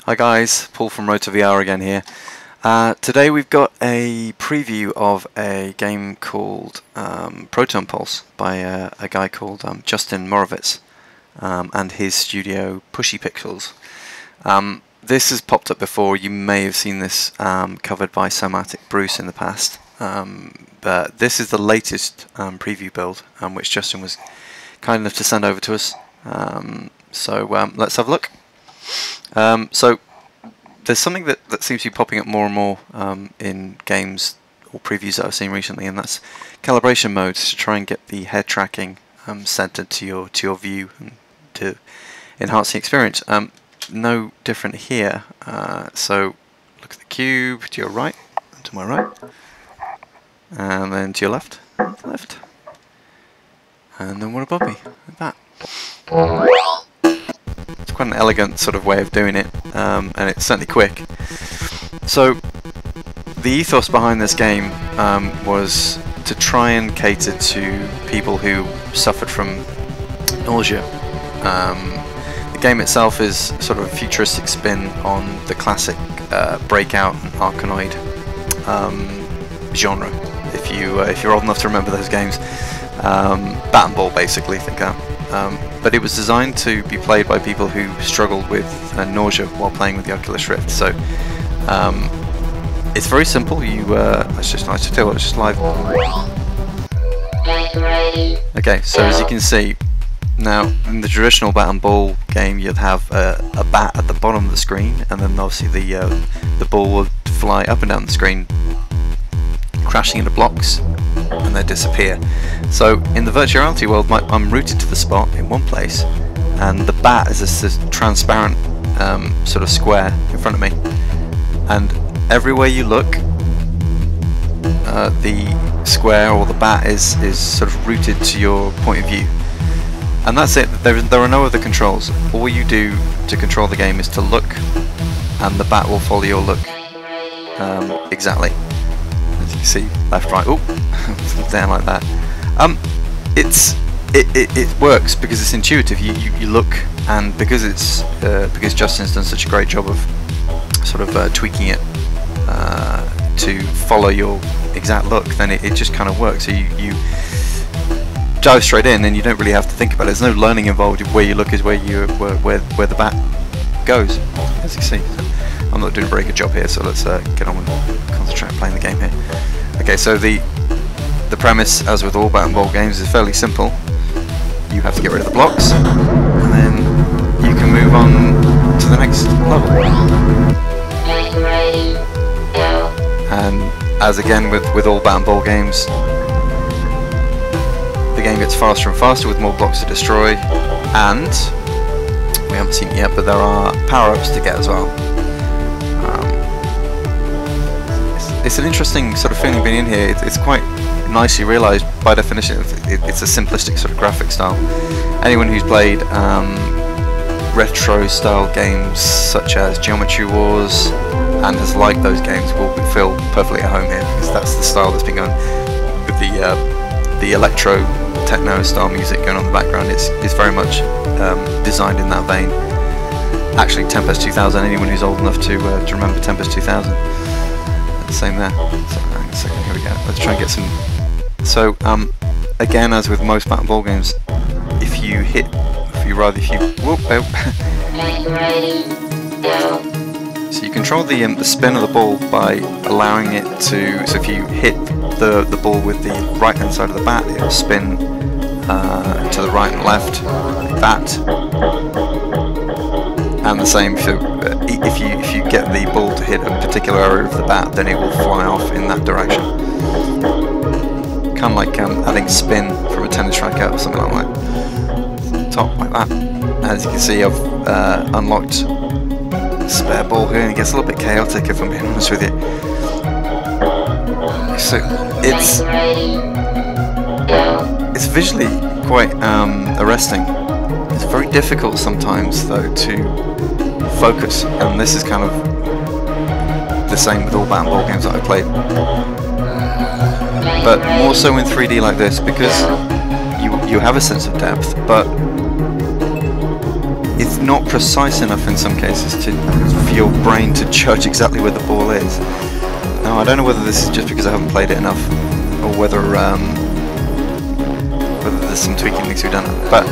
Hi guys, Paul from RotoVR again here. Today we've got a preview of a game called Proton Pulse by a guy called Justin Moravetz and his studio Pushy Pixels. This has popped up before. You may have seen this covered by Somatic Bruce in the past, but this is the latest preview build which Justin was kind enough to send over to us. So let's have a look. So there's something that seems to be popping up more and more in games or previews that I've seen recently, and that's calibration modes to try and get the head tracking centered to your view and to enhance the experience. No different here. So look at the cube to your right, to my right, and then to your left, and then one above me, like that. It's quite an elegant sort of way of doing it, and it's certainly quick. So the ethos behind this game was to try and cater to people who suffered from nausea. The game itself is sort of a futuristic spin on the classic breakout and Arkanoid genre. If you're old enough to remember those games, bat and ball basically, think that. But it was designed to be played by people who struggled with nausea while playing with the Oculus Rift. So it's very simple. Let's just live. Okay, so as you can see, now in the traditional bat and ball game, you'd have a bat at the bottom of the screen, and then obviously the ball would fly up and down the screen, crashing into blocks and they disappear. So in the virtual reality world, I'm rooted to the spot in one place, and the bat is this transparent sort of square in front of me, and everywhere you look, the square or the bat is sort of rooted to your point of view, and that's it. There are no other controls. All you do to control the game is to look, and the bat will follow your look exactly. As you can see, left, right, oh, down like that. It works because it's intuitive. You look, and because Justin's done such a great job of sort of tweaking it to follow your exact look, then it just kind of works. So you dive straight in, and you don't really have to think about it. There's no learning involved. Where you look is where the bat goes, as you see. So I'm not doing a very good job here, so let's get on and concentrate on playing the game here. Okay, so the premise, as with all bat and ball games, is fairly simple. You have to get rid of the blocks, and then you can move on to the next level. And as again with all bat and ball games, the game gets faster and faster with more blocks to destroy, and we haven't seen it yet, but there are power-ups to get as well. It's an interesting sort of feeling being in here. It's quite nicely realised. By definition, it's a simplistic sort of graphic style. Anyone who's played retro style games such as Geometry Wars and has liked those games will feel perfectly at home here, because that's the style that's been going with the electro techno style music going on in the background. It's very much designed in that vein. Actually, Tempest 2000. Anyone who's old enough to remember Tempest 2000. Same there. So, hang on a second, here we go. Let's try and get some. So again, as with most bat and ball games, if you whoop, so you control the spin of the ball by allowing it to. So if you hit the ball with the right hand side of the bat, it will spin to the right and left like that. And the same, so if you get the ball to hit a particular area of the bat, then it will fly off in that direction. Kind of like adding spin from a tennis racket or something like that. Top like that. As you can see, I've unlocked a spare ball here, and it gets a little bit chaotic if I'm being honest with you. So it's visually quite arresting. It's very difficult sometimes though to focus, and this is kind of the same with all bat and ball games that I've played, but more so in 3D like this, because you have a sense of depth, but it's not precise enough in some cases for your brain to judge exactly where the ball is. Now I don't know whether this is just because I haven't played it enough, or whether there's some tweaking needs to be done. But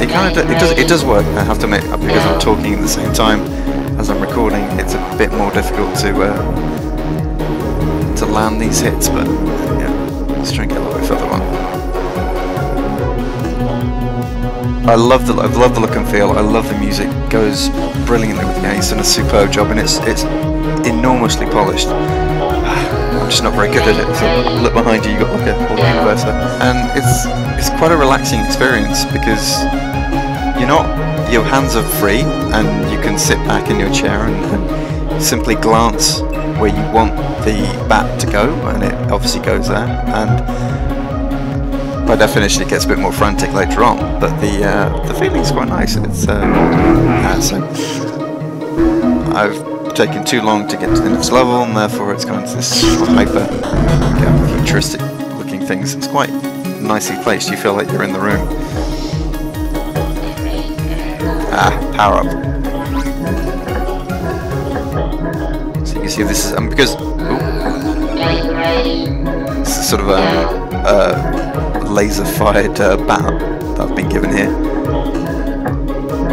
it does work. I have to admit, because I'm talking at the same time as I'm recording, it's a bit more difficult to land these hits. But yeah, let's try and get a little bit further on. I love the look and feel. I love the music. It goes brilliantly with the game. It's done a superb job, and it's enormously polished. I'm just not very good at it. So look behind you. You got like a whole universe there, and it's quite a relaxing experience because your hands are free, and you can sit back in your chair and simply glance where you want the bat to go, and it obviously goes there. And by definition, it gets a bit more frantic later on, but the feeling's quite nice. It's so I've taken too long to get to the next level, and therefore it's gone to this hyper futuristic looking things. It's quite nicely placed. You feel like you're in the room. Power up. So you can see this is because this is sort of a laser-fired bat that I've been given here,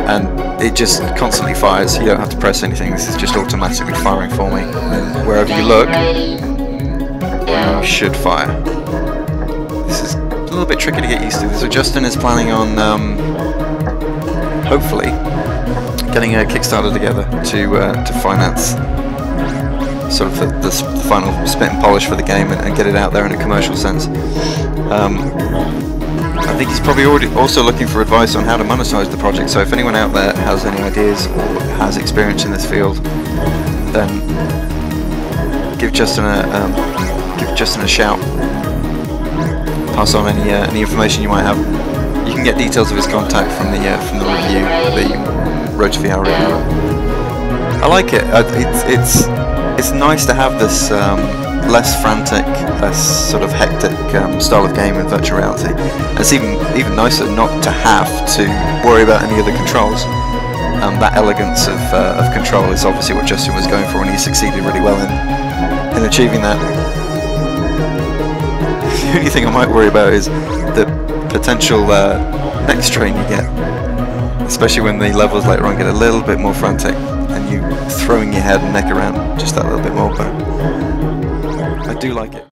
and it just constantly fires. You don't have to press anything. This is just automatically firing for me. And wherever you look, you should fire. This is a little bit tricky to get used to. So Justin is planning on hopefully getting a Kickstarter together to finance sort of the final spit and polish for the game and get it out there in a commercial sense. I think he's probably already also looking for advice on how to monetize the project, so if anyone out there has any ideas or has experience in this field, then give Justin a shout. Pass on any information you might have. You can get details of his contact from the review, the Road to VR review. I like it. It's nice to have this less frantic, less sort of hectic style of game in virtual reality. It's even nicer not to have to worry about any other controls. That elegance of control is obviously what Justin was going for, and he succeeded really well in achieving that. The only thing I might worry about is the potential neck strain you get, especially when the levels later on get a little bit more frantic and you throwing your head and neck around just that little bit more, but I do like it.